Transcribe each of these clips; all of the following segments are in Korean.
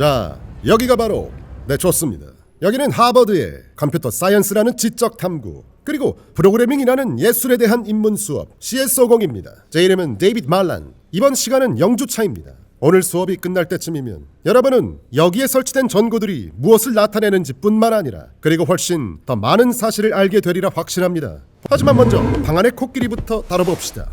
자, 여기가 바로 좋습니다. 여기는 하버드의 컴퓨터 사이언스라는 지적 탐구 그리고 프로그래밍이라는 예술에 대한 입문 수업 CS50입니다. 제 이름은 데이빗 말란. 이번 시간은 0주차입니다. 오늘 수업이 끝날 때쯤이면 여러분은 여기에 설치된 전구들이 무엇을 나타내는지 뿐만 아니라 그리고 훨씬 더 많은 사실을 알게 되리라 확신합니다. 하지만 먼저 방 안의 코끼리부터 다뤄봅시다.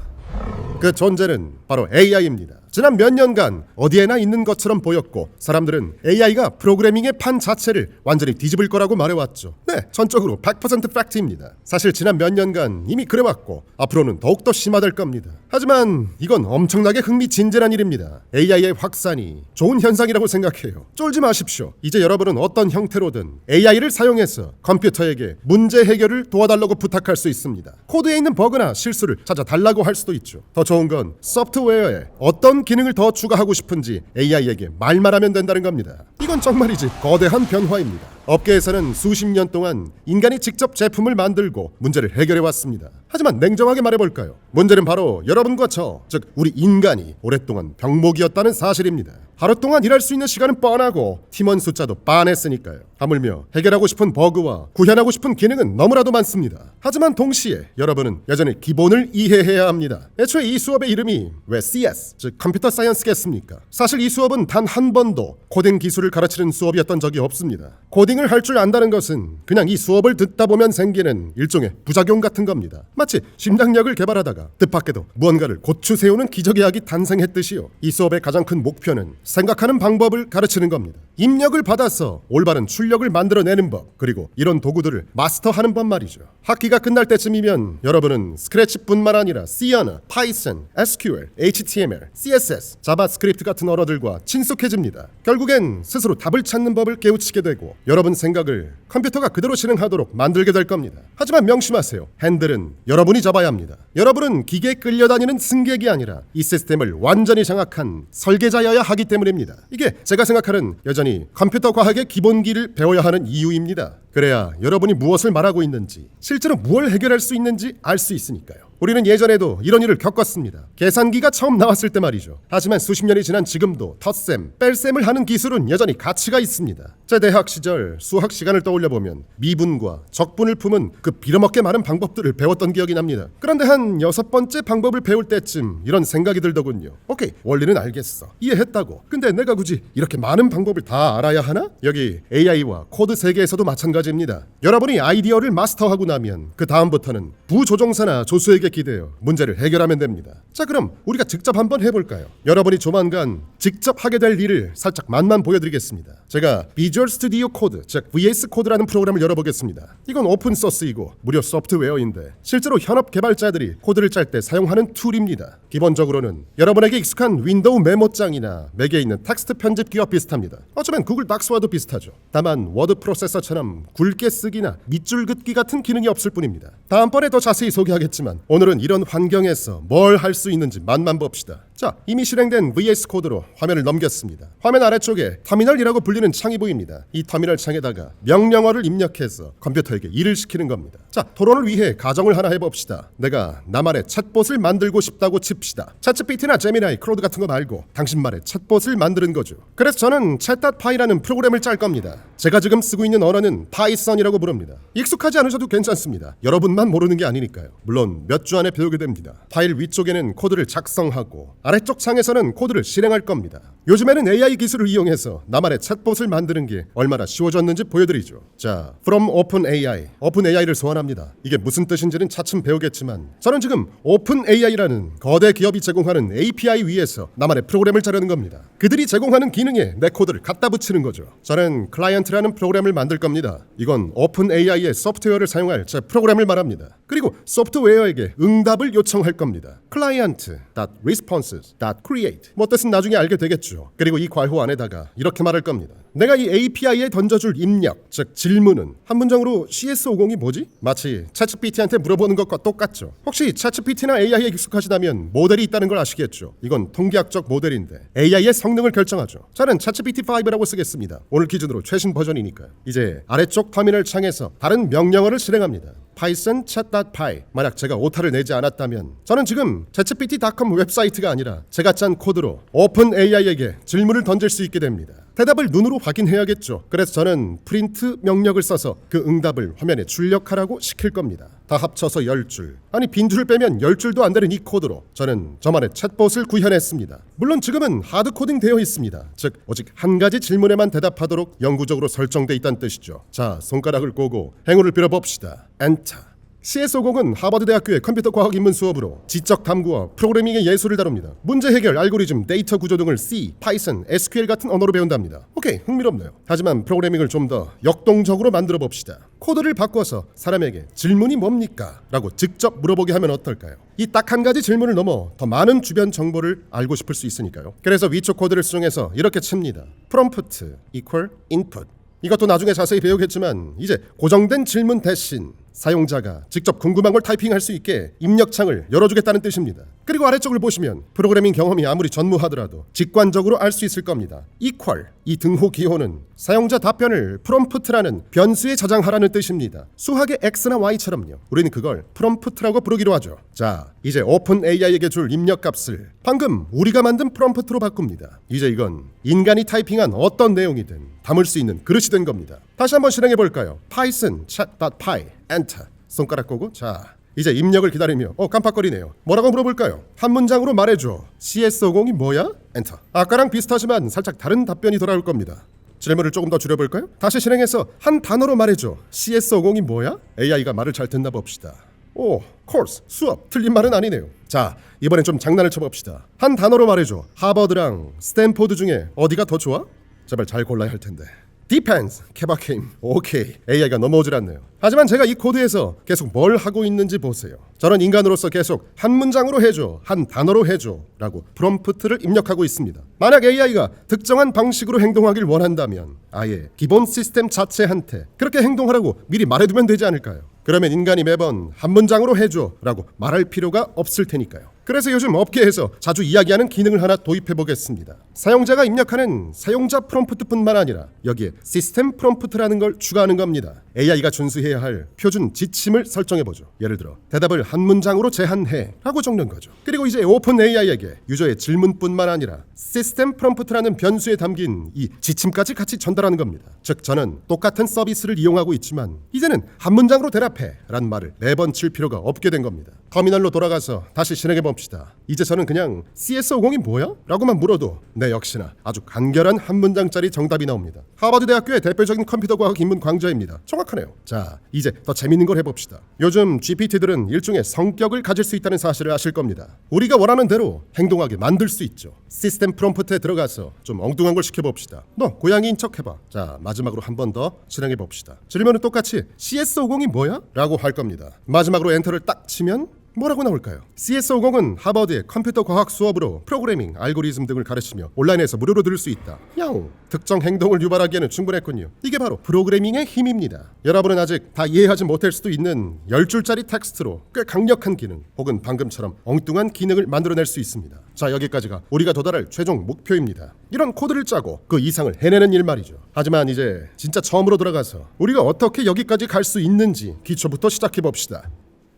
그 존재는 바로 AI입니다. 지난 몇 년간 어디에나 있는 것처럼 보였고 사람들은 AI가 프로그래밍의 판 자체를 완전히 뒤집을 거라고 말해왔죠. 네, 전적으로 100% 팩트입니다. 사실 지난 몇 년간 이미 그래왔고 앞으로는 더욱더 심화될 겁니다. 하지만 이건 엄청나게 흥미진진한 일입니다. AI의 확산이 좋은 현상이라고 생각해요. 쫄지 마십시오. 이제 여러분은 어떤 형태로든 AI를 사용해서 컴퓨터에게 문제 해결을 도와달라고 부탁할 수 있습니다. 코드에 있는 버그나 실수를 찾아달라고 할 수도 있죠. 더 좋은 건 소프트웨어에 어떤 기능을 더 추가하고 싶은지 AI에게 말만 하면 된다는 겁니다. 이건 정말이지 거대한 변화입니다. 업계에서는 수십 년 동안 인간이 직접 제품을 만들고 문제를 해결해 왔습니다. 하지만 냉정하게 말해볼까요? 문제는 바로 여러분과 저, 즉 우리 인간이 오랫동안 병목이었다는 사실입니다. 하루 동안 일할 수 있는 시간은 뻔하고 팀원 숫자도 빤했으니까요. 하물며 해결하고 싶은 버그와 구현하고 싶은 기능은 너무나도 많습니다. 하지만 동시에 여러분은 여전히 기본을 이해해야 합니다. 애초에 이 수업의 이름이 왜 CS, 즉 컴퓨터 사이언스겠습니까? 사실 이 수업은 단 한 번도 코딩 기술을 가르치는 수업이었던 적이 없습니다. 코딩을 할 줄 안다는 것은 그냥 이 수업을 듣다 보면 생기는 일종의 부작용 같은 겁니다. 마치 심장약을 개발하다가 뜻밖에도 무언가를 고추 세우는 기적의 약이 탄생했듯이요. 이 수업의 가장 큰 목표는 생각하는 방법을 가르치는 겁니다. 입력을 받아서 올바른 출력을 만들어내는 법, 그리고 이런 도구들을 마스터하는 법 말이죠. 학기가 끝날 때쯤이면 여러분은 스크래치뿐만 아니라 C 언어, 파이썬, SQL, HTML, CSS, 자바스크립트 같은 언어들과 친숙해집니다. 결국엔 스스로 답을 찾는 법을 깨우치게 되고 여러분 생각을 컴퓨터가 그대로 실행하도록 만들게 될 겁니다. 하지만 명심하세요. 핸들은 여러분이 잡아야 합니다. 여러분은 기계에 끌려다니는 승객이 아니라 이 시스템을 완전히 장악한 설계자여야 하기 때문입니다. 이게 제가 생각하는 여전히 컴퓨터 과학의 기본기를 배워야 하는 이유입니다. 그래야 여러분이 무엇을 말하고 있는지, 실제로 무엇을 해결할 수 있는지 알 수 있으니까요. 우리는 예전에도 이런 일을 겪었습니다. 계산기가 처음 나왔을 때 말이죠. 하지만 수십 년이 지난 지금도 덧셈, 뺄셈을 하는 기술은 여전히 가치가 있습니다. 제 대학 시절 수학 시간을 떠올려보면 미분과 적분을 푸는 그 빌어먹게 많은 방법들을 배웠던 기억이 납니다. 그런데 한 6번째 방법을 배울 때쯤 이런 생각이 들더군요. 오케이, 원리는 알겠어. 이해했다고. 근데 내가 굳이 이렇게 많은 방법을 다 알아야 하나? 여기 AI와 코드 세계에서도 마찬가지입니다. 여러분이 아이디어를 마스터하고 나면 그 다음부터는 부조종사나 조수에게 기대어 문제를 해결하면 됩니다. 자, 그럼 우리가 직접 한번 해볼까요? 여러분이 조만간 직접 하게 될 일을 살짝 맛만 보여드리겠습니다. 제가 비주얼 스튜디오 코드, 즉 VS 코드라는 프로그램을 열어보겠습니다. 이건 오픈 소스이고 무료 소프트웨어인데 실제로 현업 개발자들이 코드를 짤 때 사용하는 툴입니다. 기본적으로는 여러분에게 익숙한 윈도우 메모장이나 맥에 있는 텍스트 편집기와 비슷합니다. 어쩌면 구글 닥스와도 비슷하죠. 다만 워드 프로세서처럼 굵게 쓰기나 밑줄 긋기 같은 기능이 없을 뿐입니다. 다음번에 더 자세히 소개하겠지만 오늘은 이런 환경에서 뭘 할 수 있는지 맛만 봅시다. 자, 이미 실행된 VS 코드로 화면을 넘겼습니다. 화면 아래쪽에 터미널이라고 불리는 창이 보입니다. 이 터미널 창에다가 명령어를 입력해서 컴퓨터에게 일을 시키는 겁니다. 자, 토론을 위해 가정을 하나 해봅시다. 내가 나만의 챗봇을 만들고 싶다고 칩시다. 챗GPT나 제미나이, 클로드 같은 거 말고 당신만의 챗봇을 만드는 거죠. 그래서 저는 chat.py라는 프로그램을 짤 겁니다. 제가 지금 쓰고 있는 언어는 파이썬이라고 부릅니다. 익숙하지 않으셔도 괜찮습니다. 여러분만 모르는 게 아니니까요. 물론 몇 주 안에 배우게 됩니다. 파일 위쪽에는 코드를 작성하고 아래쪽 창에서는 코드를 실행할 겁니다. 요즘에는 AI 기술을 이용해서 나만의 챗봇을 만드는 게 얼마나 쉬워졌는지 보여드리죠. 자, from OpenAI, OpenAI를 소환합니다. 이게 무슨 뜻인지는 차츰 배우겠지만 저는 지금 OpenAI라는 거대 기업이 제공하는 API 위에서 나만의 프로그램을 짜려는 겁니다. 그들이 제공하는 기능에 내 코드를 갖다 붙이는 거죠. 저는 클라이언트라는 프로그램을 만들 겁니다. 이건 OpenAI의 소프트웨어를 사용할 제 프로그램을 말합니다. 그리고 소프트웨어에게 응답을 요청할 겁니다. client.responses.create 뭐 뜻은 나중에 알게 되겠죠. 그리고 이 괄호 안에다가 이렇게 말할 겁니다. 내가 이 API에 던져줄 입력, 즉 질문은 한 문장으로 CS50이 뭐지? 마치 챗GPT한테 물어보는 것과 똑같죠. 혹시 챗GPT나 AI에 익숙하시다면 모델이 있다는 걸 아시겠죠. 이건 통계학적 모델인데 AI의 성능을 결정하죠. 저는 챗GPT5라고 쓰겠습니다. 오늘 기준으로 최신 버전이니까요. 이제 아래쪽 터미널 창에서 다른 명령어를 실행합니다. python chat.py. 만약 제가 오타를 내지 않았다면 저는 지금 chatgpt.com 웹사이트가 아니라 제가 짠 코드로 오픈AI에게 질문을 던질 수 있게 됩니다. 대답을 눈으로 확인해야겠죠. 그래서 저는 프린트 명령을 써서 그 응답을 화면에 출력하라고 시킬 겁니다. 다 합쳐서 10줄. 아니 빈줄을 빼면 10줄도 안 되는 이 코드로 저는 저만의 챗봇을 구현했습니다. 물론 지금은 하드코딩 되어 있습니다. 즉 오직 한 가지 질문에만 대답하도록 영구적으로 설정돼 있다는 뜻이죠. 자, 손가락을 꼬고 행운을 빌어봅시다. 엔터. CS50은 하버드 대학교의 컴퓨터 과학 입문 수업으로 지적 탐구와 프로그래밍의 예술을 다룹니다. 문제 해결, 알고리즘, 데이터 구조 등을 C, 파이썬, SQL 같은 언어로 배운답니다. 오케이, 흥미롭네요. 하지만 프로그래밍을 좀 더 역동적으로 만들어 봅시다. 코드를 바꿔서 사람에게 질문이 뭡니까? 라고 직접 물어보게 하면 어떨까요? 이 딱 한 가지 질문을 넘어 더 많은 주변 정보를 알고 싶을 수 있으니까요. 그래서 위쪽 코드를 수정해서 이렇게 칩니다. prompt equal input. 이것도 나중에 자세히 배우겠지만 이제 고정된 질문 대신 사용자가 직접 궁금한 걸 타이핑할 수 있게 입력창을 열어주겠다는 뜻입니다. 그리고 아래쪽을 보시면 프로그래밍 경험이 아무리 전무하더라도 직관적으로 알 수 있을 겁니다. equal, 이 등호 기호는 사용자 답변을 프롬프트라는 변수에 저장하라는 뜻입니다. 수학의 x나 y처럼요. 우리는 그걸 프롬프트라고 부르기로 하죠. 자, 이제 오픈AI에게 줄 입력값을 방금 우리가 만든 프롬프트로 바꿉니다. 이제 이건 인간이 타이핑한 어떤 내용이든 담을 수 있는 그릇이 된 겁니다. 다시 한번 실행해 볼까요? python chat.py 엔터. 손가락 끄고 자, 이제 입력을 기다리며 깜빡거리네요. 뭐라고 물어볼까요? 한 문장으로 말해줘. CS50이 뭐야? 엔터. 아까랑 비슷하지만 살짝 다른 답변이 돌아올 겁니다. 질문을 조금 더 줄여볼까요? 다시 실행해서 한 단어로 말해줘. CS50이 뭐야? AI가 말을 잘 듣나 봅시다. 오, 코र्스, 수업. 틀린 말은 아니네요. 자, 이번엔 좀 장난을 쳐봅시다. 한 단어로 말해줘. 하버드랑 스탠포드 중에 어디가 더 좋아? 제발 잘 골라야 할 텐데. Depends, 케바케임. 오케이, AI가 넘어오질 않네요. 하지만 제가 이 코드에서 계속 뭘 하고 있는지 보세요. 저는 인간으로서 계속 한 문장으로 해줘, 한 단어로 해줘 라고 프롬프트를 입력하고 있습니다. 만약 AI가 특정한 방식으로 행동하길 원한다면 아예 기본 시스템 자체한테 그렇게 행동하라고 미리 말해두면 되지 않을까요? 그러면 인간이 매번 한 문장으로 해줘 라고 말할 필요가 없을 테니까요. 그래서 요즘 업계에서 자주 이야기하는 기능을 하나 도입해 보겠습니다. 사용자가 입력하는 사용자 프롬프트뿐만 아니라 여기에 시스템 프롬프트라는 걸 추가하는 겁니다. AI가 준수해야 할 표준 지침을 설정해 보죠. 예를 들어 대답을 한 문장으로 제한해 라고 적는 거죠. 그리고 이제 오픈 AI에게 유저의 질문뿐만 아니라 시스템 프롬프트라는 변수에 담긴 이 지침까지 같이 전달하는 겁니다. 즉 저는 똑같은 서비스를 이용하고 있지만 이제는 한 문장으로 대답해 라는 말을 매번 칠 필요가 없게 된 겁니다. 터미널로 돌아가서 다시 실행해 봅시다. 이제 저는 그냥 CS50이 뭐야? 라고만 물어도 네, 역시나 아주 간결한 한 문장짜리 정답이 나옵니다. 하버드 대학교의 대표적인 컴퓨터 과학 입문 강좌입니다. 정확하네요. 자, 이제 더 재밌는 걸 해봅시다. 요즘 GPT들은 일종의 성격을 가질 수 있다는 사실을 아실 겁니다. 우리가 원하는 대로 행동하게 만들 수 있죠. 시스템 프롬프트에 들어가서 좀 엉뚱한 걸 시켜봅시다. 너 고양이인 척 해봐. 자, 마지막으로 한 번 더 실행해 봅시다. 질문은 똑같이 CS50이 뭐야? 라고 할 겁니다. 마지막으로 엔터를 딱 치면 뭐라고 나올까요? CS50은 하버드의 컴퓨터 과학 수업으로 프로그래밍, 알고리즘 등을 가르치며 온라인에서 무료로 들을 수 있다. 야옹! 특정 행동을 유발하기에는 충분했군요. 이게 바로 프로그래밍의 힘입니다. 여러분은 아직 다 이해하지 못할 수도 있는 10줄짜리 텍스트로 꽤 강력한 기능 혹은 방금처럼 엉뚱한 기능을 만들어낼 수 있습니다. 자, 여기까지가 우리가 도달할 최종 목표입니다. 이런 코드를 짜고 그 이상을 해내는 일 말이죠. 하지만 이제 진짜 처음으로 들어가서 우리가 어떻게 여기까지 갈 수 있는지 기초부터 시작해 봅시다.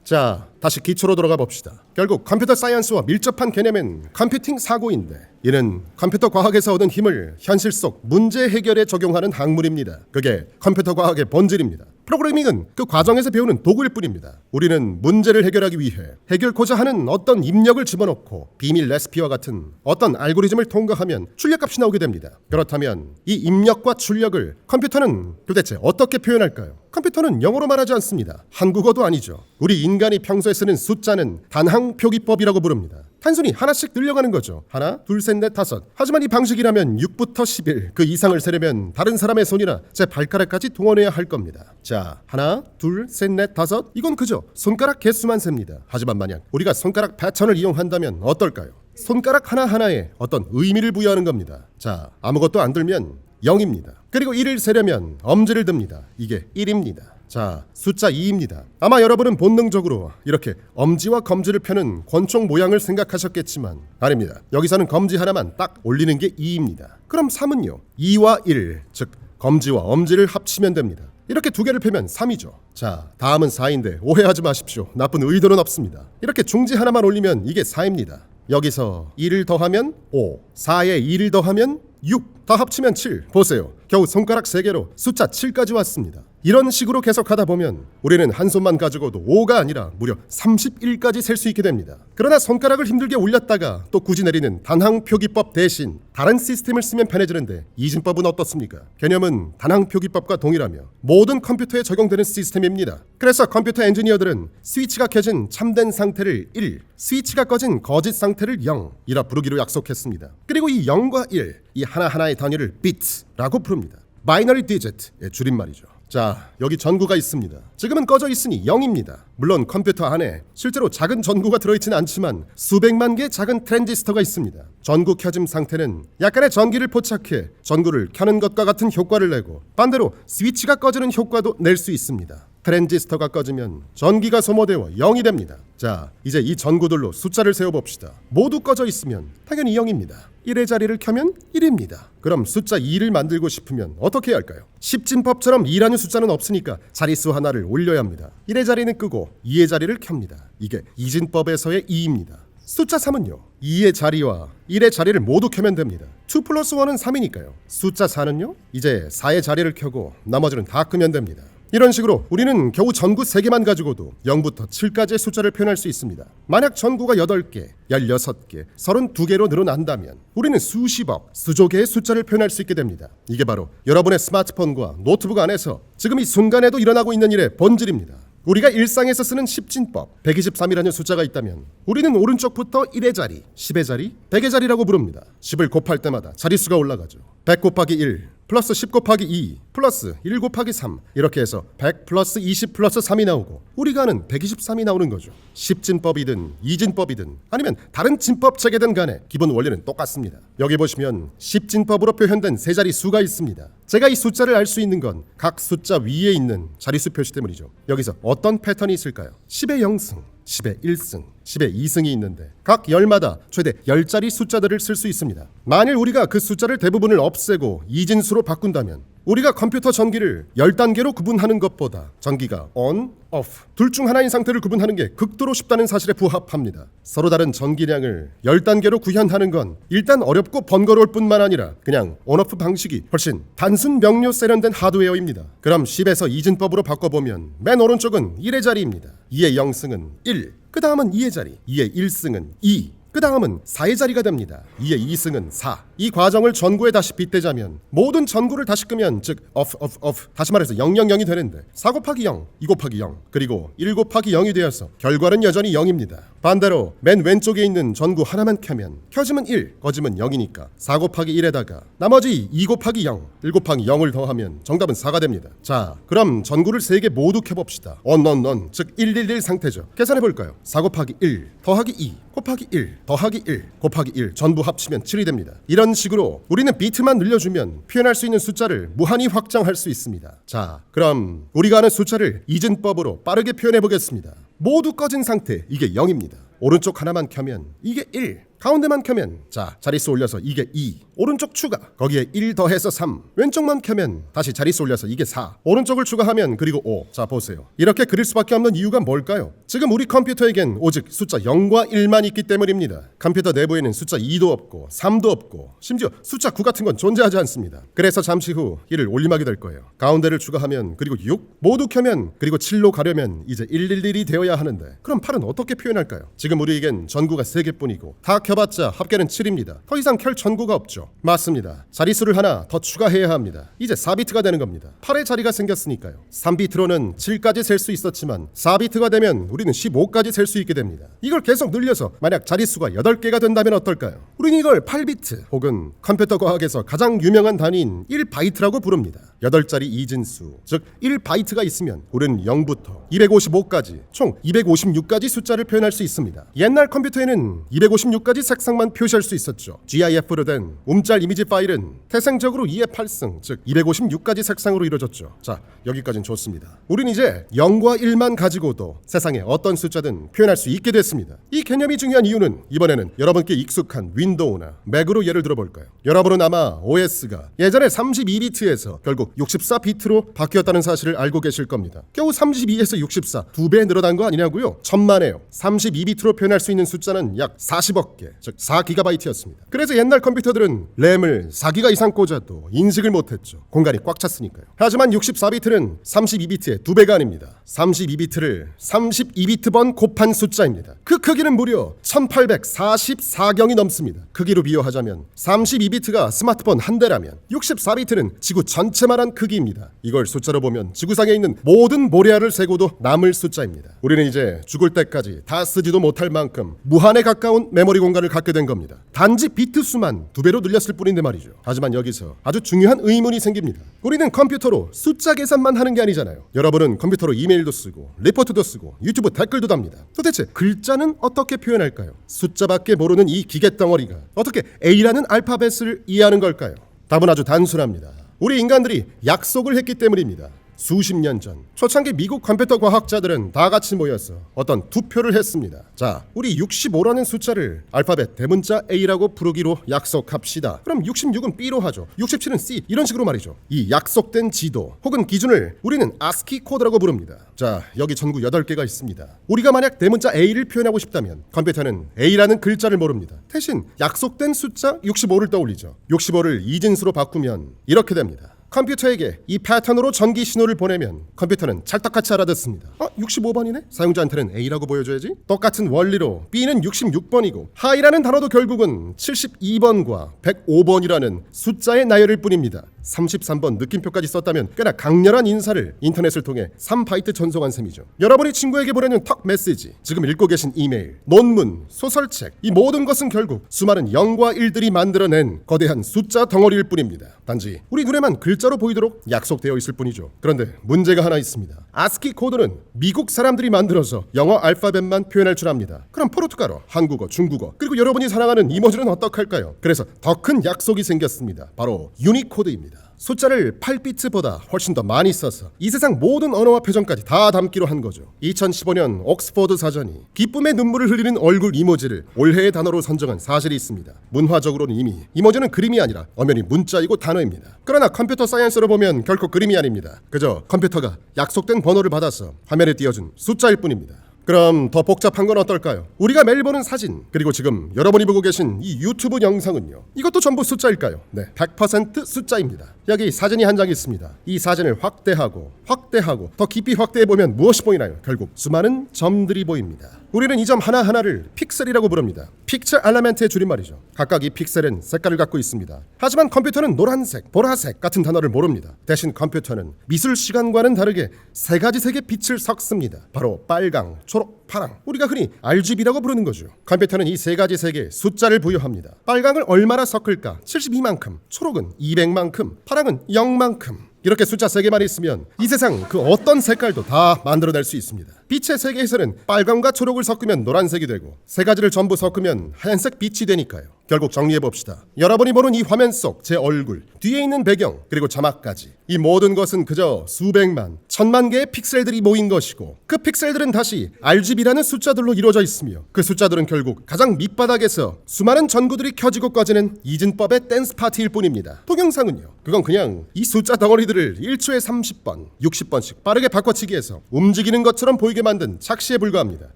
자, 다시 기초로 돌아가 봅시다. 결국 컴퓨터 사이언스와 밀접한 개념은 컴퓨팅 사고인데 이는 컴퓨터 과학에서 얻은 힘을 현실 속 문제 해결에 적용하는 학문입니다. 그게 컴퓨터 과학의 본질입니다. 프로그래밍은 그 과정에서 배우는 도구일 뿐입니다. 우리는 문제를 해결하기 위해 해결코자 하는 어떤 입력을 집어넣고 비밀 레시피와 같은 어떤 알고리즘을 통과하면 출력값이 나오게 됩니다. 그렇다면 이 입력과 출력을 컴퓨터는 도대체 어떻게 표현할까요? 컴퓨터는 영어로 말하지 않습니다. 한국어도 아니죠. 우리 인간이 평소에 쓰는 숫자는 단항 표기법이라고 부릅니다. 단순히 하나씩 늘려가는 거죠. 하나, 둘, 셋, 넷, 다섯. 하지만 이 방식이라면 6부터 11, 그 이상을 세려면 다른 사람의 손이나 제 발가락까지 동원해야 할 겁니다. 자, 하나, 둘, 셋, 넷, 다섯. 이건 그저 손가락 개수만 셉니다. 하지만 만약 우리가 손가락 패턴을 이용한다면 어떨까요? 손가락 하나하나에 어떤 의미를 부여하는 겁니다. 자, 아무것도 안 들면 0입니다. 그리고 1을 세려면 엄지를 듭니다. 이게 1입니다. 자, 숫자 2입니다. 아마 여러분은 본능적으로 이렇게 엄지와 검지를 펴는 권총 모양을 생각하셨겠지만 아닙니다. 여기서는 검지 하나만 딱 올리는 게 2입니다. 그럼 3은요? 2와 1, 즉 검지와 엄지를 합치면 됩니다. 이렇게 두 개를 펴면 3이죠. 자, 다음은 4인데 오해하지 마십시오. 나쁜 의도는 없습니다. 이렇게 중지 하나만 올리면 이게 4입니다. 여기서 2를 더하면 5, 4에 2를 더하면 6, 다 합치면 7. 보세요. 겨우 손가락 3개로 숫자 7까지 왔습니다. 이런 식으로 계속 하다 보면 우리는 한 손만 가지고도 5가 아니라 무려 31까지 셀 수 있게 됩니다. 그러나 손가락을 힘들게 올렸다가 또 굳이 내리는 단항 표기법 대신 다른 시스템을 쓰면 편해지는데 이진법은 어떻습니까? 개념은 단항 표기법과 동일하며 모든 컴퓨터에 적용되는 시스템입니다. 그래서 컴퓨터 엔지니어들은 스위치가 켜진 참된 상태를 1, 스위치가 꺼진 거짓 상태를 0이라 부르기로 약속했습니다. 그리고 이 0과 1, 이 하나하나의 단위를 비트라고 부릅니다. 바이너리 디지트의 줄임말이죠. 자, 여기 전구가 있습니다. 지금은 꺼져 있으니 0입니다. 물론 컴퓨터 안에 실제로 작은 전구가 들어있지는 않지만 수백만 개의 작은 트랜지스터가 있습니다. 전구 켜짐 상태는 약간의 전기를 포착해 전구를 켜는 것과 같은 효과를 내고 반대로 스위치가 꺼지는 효과도 낼 수 있습니다. 트랜지스터가 꺼지면 전기가 소모되어 0이 됩니다. 자, 이제 이 전구들로 숫자를 세어봅시다. 모두 꺼져 있으면 당연히 0입니다. 1의 자리를 켜면 1입니다. 그럼 숫자 2를 만들고 싶으면 어떻게 해야 할까요? 십진법처럼 2라는 숫자는 없으니까 자릿수 하나를 올려야 합니다. 1의 자리는 끄고 2의 자리를 켭니다. 이게 이진법에서의 2입니다. 숫자 3은요. 2의 자리와 1의 자리를 모두 켜면 됩니다. 2 플러스 1은 3이니까요. 숫자 4는요. 이제 4의 자리를 켜고 나머지는 다 끄면 됩니다. 이런 식으로 우리는 겨우 전구 3개만 가지고도 0부터 7까지의 숫자를 표현할 수 있습니다. 만약 전구가 8개, 16개, 32개로 늘어난다면 우리는 수십억, 수조 개의 숫자를 표현할 수 있게 됩니다. 이게 바로 여러분의 스마트폰과 노트북 안에서 지금 이 순간에도 일어나고 있는 일의 본질입니다. 우리가 일상에서 쓰는 십진법 123이라는 숫자가 있다면 우리는 오른쪽부터 1의 자리, 10의 자리, 100의 자리라고 부릅니다. 10을 곱할 때마다 자릿수가 올라가죠. 100 곱하기 1 플러스 10 곱하기 2 플러스 1 곱하기 3 이렇게 해서 100 플러스 20 플러스 3이 나오고 우리가 아는 123이 나오는 거죠. 십진법이든 이진법이든 아니면 다른 진법 체계든 간에 기본 원리는 똑같습니다. 여기 보시면 십진법으로 표현된 세 자리 수가 있습니다. 제가 이 숫자를 알 수 있는 건 각 숫자 위에 있는 자릿수 표시 때문이죠. 여기서 어떤 패턴이 있을까요? 10의 0승, 10의 1승, 10의 2승이 있는데 각 열마다 최대 10자리 숫자들을 쓸 수 있습니다. 만일 우리가 그 숫자를 대부분을 없애고 이진수로 바꾼다면 우리가 컴퓨터 전기를 10단계로 구분하는 것보다 전기가 on, off 둘 중 하나인 상태를 구분하는 게 극도로 쉽다는 사실에 부합합니다. 서로 다른 전기량을 10단계로 구현하는 건 일단 어렵고 번거로울 뿐만 아니라 그냥 on-off 방식이 훨씬 단순 명료 세련된 하드웨어입니다. 그럼 10에서 이진법으로 바꿔보면 맨 오른쪽은 1의 자리입니다. 2의 0승은 1, 그 다음은 2의 자리, 2의 1승은 2, 그 다음은 4의 자리가 됩니다. 2의 2승은 4. 이 과정을 전구에 다시 빗대자면 모든 전구를 다시 끄면 즉 off 다시 말해서 000이 되는데 4 곱하기 0, 2 곱하기 0 그리고 1 곱하기 0이 되어서 결과는 여전히 0입니다. 반대로 맨 왼쪽에 있는 전구 하나만 켜면 켜지면 1, 꺼지면 0이니까 4 곱하기 1에다가 나머지 2 곱하기 0, 1 곱하기 0을 더하면 정답은 4가 됩니다. 자, 그럼 전구를 3개 모두 켜봅시다. on 즉 111 상태죠. 계산해볼까요? 4 곱하기 1 더하기 2 곱하기 1 더하기 1 곱하기 1 전부 합치면 7이 됩니다. 이런 식으로 우리는 비트만 늘려주면 표현할 수 있는 숫자를 무한히 확장할 수 있습니다. 자, 그럼 우리가 아는 숫자를 이진법으로 빠르게 표현해 보겠습니다. 모두 꺼진 상태, 이게 0입니다. 오른쪽 하나만 켜면 이게 1, 가운데만 켜면 자 자릿수 올려서 이게 2, 오른쪽 추가 거기에 1 더해서 3, 왼쪽만 켜면 다시 자릿수 올려서 이게 4, 오른쪽을 추가하면 그리고 5. 자 보세요. 이렇게 그릴 수밖에 없는 이유가 뭘까요? 지금 우리 컴퓨터에겐 오직 숫자 0과 1만 있기 때문입니다. 컴퓨터 내부에는 숫자 2도 없고 3도 없고 심지어 숫자 9 같은 건 존재하지 않습니다. 그래서 잠시 후 이를 올림하게 될 거예요. 가운데를 추가하면 그리고 6, 모두 켜면 그리고 7로 가려면 이제 111이 되어야 하는데 그럼 8은 어떻게 표현할까요? 지금 우리에겐 전구가 3개뿐이고 다 켜봤자 합계는 7입니다. 더 이상 켤 전구가 없죠. 맞습니다. 자릿수를 하나 더 추가해야 합니다. 이제 4비트가 되는 겁니다. 8의 자리가 생겼으니까요. 3비트로는 7까지 셀 수 있었지만 4비트가 되면 우리는 15까지 셀 수 있게 됩니다. 이걸 계속 늘려서 만약 자릿수가 8개가 된다면 어떨까요? 우리는 이걸 8비트 혹은 컴퓨터 과학에서 가장 유명한 단위인 1바이트라고 부릅니다. 8자리 이진수, 즉 1바이트가 있으면 우리는 0부터 255까지 총 256까지 숫자를 표현할 수 있습니다. 옛날 컴퓨터에는 256까지 색상만 표시할 수 있었죠. GIF로 된 움짤 이미지 파일은 태생적으로 2의 8승, 즉 256까지 색상으로 이루어졌죠. 자, 여기까지는 좋습니다. 우린 이제 0과 1만 가지고도 세상에 어떤 숫자든 표현할 수 있게 됐습니다. 이 개념이 중요한 이유는 이번에는 여러분께 익숙한 윈도우나 맥으로 예를 들어볼까요? 여러분은 아마 OS가 예전에 32비트에서 결국 모두 64비트로 바뀌었다는 사실을 알고 계실 겁니다. 겨우 32에서 64, 2배 늘어난 거 아니냐고요? 천만에요. 32비트로 표현할 수 있는 숫자는 약 40억 개, 즉 4GB였습니다. 그래서 옛날 컴퓨터들은 램을 4기가 이상 꽂아도 인식을 못했죠. 공간이 꽉 찼으니까요. 하지만 64비트는 32비트의 2배가 아닙니다. 32비트를 32비트 번 곱한 숫자입니다. 그 크기는 무려 1844경이 넘습니다. 크기로 비유하자면 32비트가 스마트폰 한 대라면 64비트는 지구 전체만한 크기입니다. 이걸 숫자로 보면 지구상에 있는 모든 모래알을 세고도 남을 숫자입니다. 우리는 이제 죽을 때까지 다 쓰지도 못할 만큼 무한에 가까운 메모리 공간을 갖게 된 겁니다. 단지 비트 수만 2배로 늘렸을 뿐인데 말이죠. 하지만 여기서 아주 중요한 의문이 생깁니다. 우리는 컴퓨터로 숫자 계산만 하는 게 아니잖아요. 여러분은 컴퓨터로 이메일도 쓰고 리포트도 쓰고 유튜브 댓글도 답니다. 도대체 글자는 어떻게 표현할까요? 숫자밖에 모르는 이 기계 덩어리가 어떻게 A라는 알파벳을 이해하는 걸까요? 답은 아주 단순합니다. 우리 인간들이 약속을 했기 때문입니다. 수십 년 전 초창기 미국 컴퓨터 과학자들은 다 같이 모여서 어떤 투표를 했습니다. 자, 우리 65라는 숫자를 알파벳 대문자 A라고 부르기로 약속합시다. 그럼 66은 B로 하죠. 67은 C, 이런 식으로 말이죠. 이 약속된 지도 혹은 기준을 우리는 ASCII 코드라고 부릅니다. 자, 여기 전구 8개가 있습니다. 우리가 만약 대문자 A를 표현하고 싶다면 컴퓨터는 A라는 글자를 모릅니다. 대신 약속된 숫자 65를 떠올리죠. 65를 이진수로 바꾸면 이렇게 됩니다. 컴퓨터에게 이 패턴으로 전기 신호를 보내면 컴퓨터는 찰떡같이 알아듣습니다. 65번이네? 사용자한테는 A라고 보여줘야지. 똑같은 원리로 B는 66번이고 하이라는 단어도 결국은 72번과 105번이라는 숫자의 나열일 뿐입니다. 33번 느낌표까지 썼다면 꽤나 강렬한 인사를 인터넷을 통해 3바이트 전송한 셈이죠. 여러분이 친구에게 보내는 턱 메시지, 지금 읽고 계신 이메일, 논문, 소설책, 이 모든 것은 결국 수많은 0과 1들이 만들어낸 거대한 숫자 덩어리일 뿐입니다. 단지 우리 눈에만 글자로 보이도록 약속되어 있을 뿐이죠. 그런데 문제가 하나 있습니다. ASCII 코드는 미국 사람들이 만들어서 영어 알파벳만 표현할 줄 압니다. 그럼 포르투갈어, 한국어, 중국어, 그리고 여러분이 사랑하는 이모지는 어떡할까요? 그래서 더 큰 약속이 생겼습니다. 바로 유니코드입니다. 숫자를 8비트보다 훨씬 더 많이 써서 이 세상 모든 언어와 표정까지 다 담기로 한 거죠. 2015년 옥스퍼드 사전이 기쁨의 눈물을 흘리는 얼굴 이모지를 올해의 단어로 선정한 사실이 있습니다. 문화적으로는 이미 이모지는 그림이 아니라 엄연히 문자이고 단어입니다. 그러나 컴퓨터 사이언스로 보면 결코 그림이 아닙니다. 그저 컴퓨터가 약속된 번호를 받아서 화면에 띄워준 숫자일 뿐입니다. 그럼 더 복잡한 건 어떨까요? 우리가 매일 보는 사진, 그리고 지금 여러분이 보고 계신 이 유튜브 영상은요, 이것도 전부 숫자일까요? 네, 100% 숫자입니다. 여기 사진이 한 장 있습니다. 이 사진을 확대하고 더 깊이 확대해보면 무엇이 보이나요? 결국 수많은 점들이 보입니다. 우리는 이 점 하나하나를 픽셀이라고 부릅니다. 픽처 엘리먼트의 줄임말이죠. 각각 이 픽셀은 색깔을 갖고 있습니다. 하지만 컴퓨터는 노란색, 보라색 같은 단어를 모릅니다. 대신 컴퓨터는 미술 시간과는 다르게 세 가지 색의 빛을 섞습니다. 바로 빨강, 초록, 파랑. 우리가 흔히 RGB라고 부르는 거죠. 컴퓨터는 이 세 가지 색에 숫자를 부여합니다. 빨강을 얼마나 섞을까? 72만큼, 초록은 200만큼, 파랑은 0만큼. 이렇게 숫자 3개만 있으면 이 세상 그 어떤 색깔도 다 만들어낼 수 있습니다. 빛의 세계에서는 빨강과 초록을 섞으면 노란색이 되고 세 가지를 전부 섞으면 하얀색 빛이 되니까요. 결국 정리해봅시다. 여러분이 보는 이 화면 속 제 얼굴, 뒤에 있는 배경, 그리고 자막까지, 이 모든 것은 그저 수백만, 천만 개의 픽셀들이 모인 것이고, 그 픽셀들은 다시 RGB라는 숫자들로 이루어져 있으며, 그 숫자들은 결국 가장 밑바닥에서 수많은 전구들이 켜지고 꺼지는 이진법의 댄스 파티일 뿐입니다. 동영상은요, 그건 그냥 이 숫자 덩어리들을 1초에 30번, 60번씩 빠르게 바꿔치기해서 움직이는 것처럼 보이게 만든 착시에 불과합니다.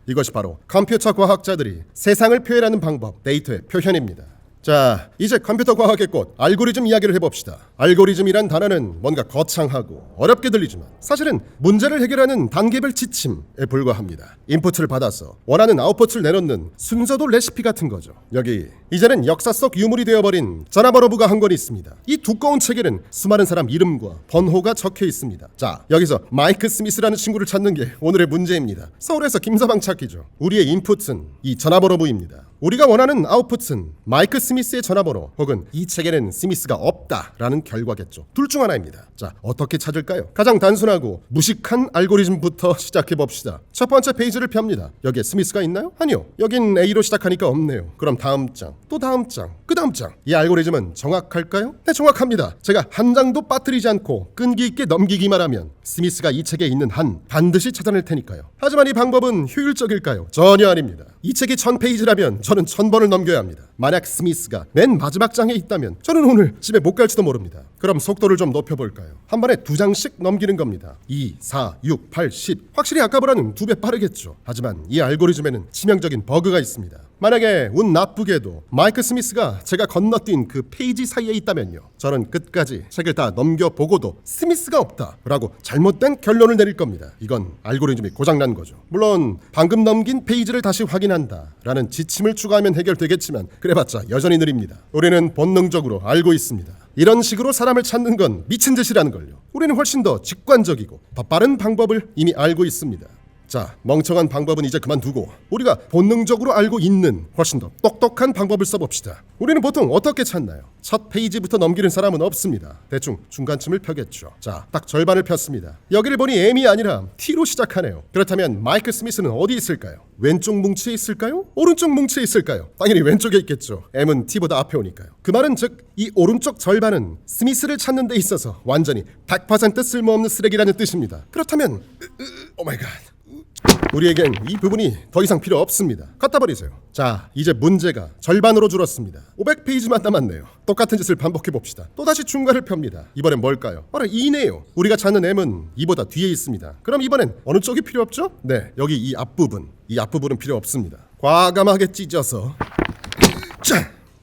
이것이 바로 컴퓨터 과학자들이 세상을 표현하는 방법, 데이터의 표현입니다. 자, 이제 컴퓨터 과학의 꽃, 알고리즘 이야기를 해봅시다. 알고리즘이란 단어는 뭔가 거창하고 어렵게 들리지만 사실은 문제를 해결하는 단계별 지침에 불과합니다. 인풋을 받아서 원하는 아웃풋을 내놓는 순서도 레시피 같은 거죠. 여기 이제는 역사 속 유물이 되어버린 전화번호부가 한 권 있습니다. 이 두꺼운 책에는 수많은 사람 이름과 번호가 적혀 있습니다. 자, 여기서 마이크 스미스라는 친구를 찾는 게 오늘의 문제입니다. 서울에서 김서방 찾기죠. 우리의 인풋은 이 전화번호부입니다. 우리가 원하는 아웃풋은 마이크 스미스의 전화번호 혹은 이 책에는 스미스가 없다라는 결과겠죠. 둘 중 하나입니다. 자, 어떻게 찾을까요? 가장 단순하고 무식한 알고리즘부터 시작해봅시다. 첫 번째 페이지를 펴니다. 여기에 스미스가 있나요? 아니요. 여긴 A로 시작하니까 없네요. 그럼 다음 장, 또 다음 장, 그 다음 장. 이 알고리즘은 정확할까요? 네, 정확합니다. 제가 한 장도 빠뜨리지 않고 끈기 있게 넘기기만 하면 스미스가 이 책에 있는 한 반드시 찾아낼 테니까요. 하지만 이 방법은 효율적일까요? 전혀 아닙니다. 이 책이 1000페이지라면 저는 1000번을 넘겨야 합니다. 만약 스미스가 맨 마지막 장에 있다면 저는 오늘 집에 못 갈지도 모릅니다. 그럼 속도를 좀 높여볼까요? 한 번에 2장씩 넘기는 겁니다. 2, 4, 6, 8, 10. 확실히 아까보다는 2배 빠르겠죠. 하지만 이 알고리즘에는 치명적인 버그가 있습니다. 만약에 운 나쁘게도 마이크 스미스가 제가 건너뛴 그 페이지 사이에 있다면요, 저는 끝까지 책을 다 넘겨보고도 스미스가 없다 라고 잘못된 결론을 내릴 겁니다. 이건 알고리즘이 고장난 거죠. 물론 방금 넘긴 페이지를 다시 확인한다 라는 지침을 추가하면 해결되겠지만 그래봤자 여전히 느립니다. 우리는 본능적으로 알고 있습니다. 이런 식으로 사람을 찾는 건 미친 짓이라는 걸요. 우리는 훨씬 더 직관적이고 더 빠른 방법을 이미 알고 있습니다. 자, 멍청한 방법은 이제 그만두고 우리가 본능적으로 알고 있는 훨씬 더 똑똑한 방법을 써봅시다. 우리는 보통 어떻게 찾나요? 첫 페이지부터 넘기는 사람은 없습니다. 대충 중간쯤을 펴겠죠. 자, 딱 절반을 폈습니다. 여기를 보니 M이 아니라 T로 시작하네요. 그렇다면 마이크 스미스는 어디 있을까요? 왼쪽 뭉치에 있을까요? 오른쪽 뭉치에 있을까요? 당연히 왼쪽에 있겠죠. M은 T보다 앞에 오니까요. 그 말은 즉 이 오른쪽 절반은 스미스를 찾는 데 있어서 완전히 100% 쓸모없는 쓰레기라는 뜻입니다. 그렇다면 오마이갓, 우리에겐 이 부분이 더 이상 필요 없습니다. 갖다 버리세요. 자, 이제 문제가 절반으로 줄었습니다. 500페이지만 남았네요. 똑같은 짓을 반복해 봅시다. 또다시 중간을 펴니다. 이번엔 뭘까요? 바로 2네요. 우리가 찾는 M은 2보다 뒤에 있습니다. 그럼 이번엔 어느 쪽이 필요 없죠? 네, 여기 이 앞부분은 필요 없습니다.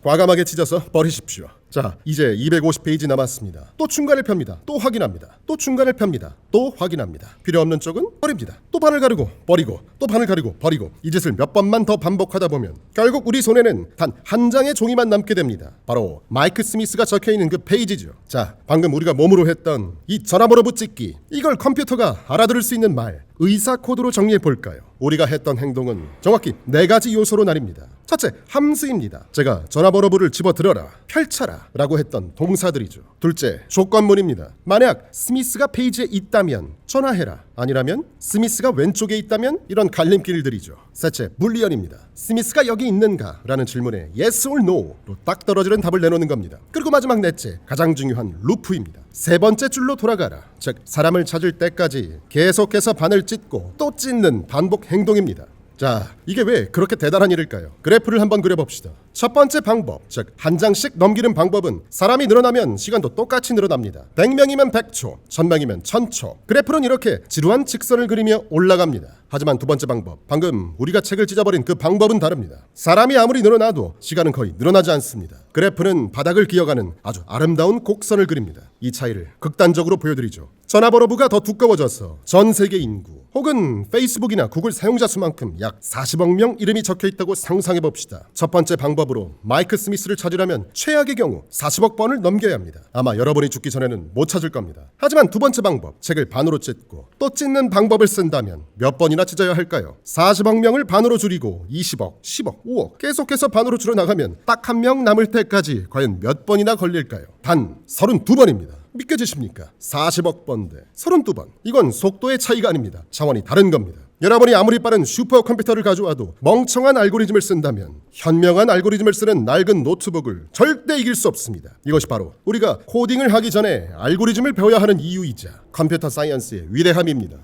과감하게 찢어서 버리십시오. 자, 이제 250페이지 남았습니다. 또 중간을 펴니다. 또 확인합니다. 또 중간을 펴니다. 또 확인합니다. 필요 없는 쪽은 버립니다. 또 반을 가르고 버리고, 또 반을 가르고 버리고. 이 짓을 몇 번만 더 반복하다 보면 결국 우리 손에는 단 한 장의 종이만 남게 됩니다. 바로 마이크 스미스가 적혀있는 그 페이지죠. 자, 방금 우리가 몸으로 했던 이 전화번호 붙잡기, 이걸 컴퓨터가 알아들을 수 있는 말, 의사 코드로 정리해 볼까요? 우리가 했던 행동은 정확히 4가지 요소로 나뉩니다. 첫째, 함수입니다. 제가 전화번호부를 집어들어라, 펼쳐라 라고 했던 동사들이죠. 둘째, 조건문입니다. 만약 스미스가 페이지에 있다면 전화해라, 아니라면 스미스가 왼쪽에 있다면 이런 갈림길들이죠. 셋째, 물리언입니다. 스미스가 여기 있는가? 라는 질문에 yes or no로 딱 떨어지는 답을 내놓는 겁니다. 그리고 마지막 넷째, 가장 중요한 루프입니다. 세 번째 줄로 돌아가라, 즉 사람을 찾을 때까지 계속해서 반을 찢고 또 찢는 반복 행동입니다. 자, 이게 왜 그렇게 대단한 일일까요? 그래프를 한번 그려봅시다. 첫 번째 방법, 즉 한 장씩 넘기는 방법은 사람이 늘어나면 시간도 똑같이 늘어납니다. 100명이면 100초, 1000명이면 1000초. 그래프는 이렇게 지루한 직선을 그리며 올라갑니다. 하지만 두 번째 방법, 방금 우리가 책을 찢어버린 그 방법은 다릅니다. 사람이 아무리 늘어나도 시간은 거의 늘어나지 않습니다. 그래프는 바닥을 기어가는 아주 아름다운 곡선을 그립니다. 이 차이를 극단적으로 보여드리죠. 전화번호부가 더 두꺼워져서 전 세계 인구 혹은 페이스북이나 구글 사용자 수만큼 약 40억 명 이름이 적혀있다고 상상해봅시다. 첫 번째 방법으로 마이크 스미스를 찾으려면 최악의 경우 40억 번을 넘겨야 합니다. 아마 여러분이 죽기 전에는 못 찾을 겁니다. 하지만 두 번째 방법, 책을 반으로 찢고 또 찢는 방법을 쓴다면 몇 번이나 찢어야 할까요? 40억 명을 반으로 줄이고 20억, 10억, 5억 계속해서 반으로 줄여나가면 딱 한 명 남을 때까지 과연 몇 번이나 걸릴까요? 단 32번입니다. 믿겨지십니까? 40억 번 대 32번. 이건 속도의 차이가 아닙니다. 차원이 다른 겁니다. 여러분이 아무리 빠른 슈퍼컴퓨터를 가져와도 멍청한 알고리즘을 쓴다면 현명한 알고리즘을 쓰는 낡은 노트북을 절대 이길 수 없습니다. 이것이 바로 우리가 코딩을 하기 전에 알고리즘을 배워야 하는 이유이자 컴퓨터 사이언스의 위대함입니다.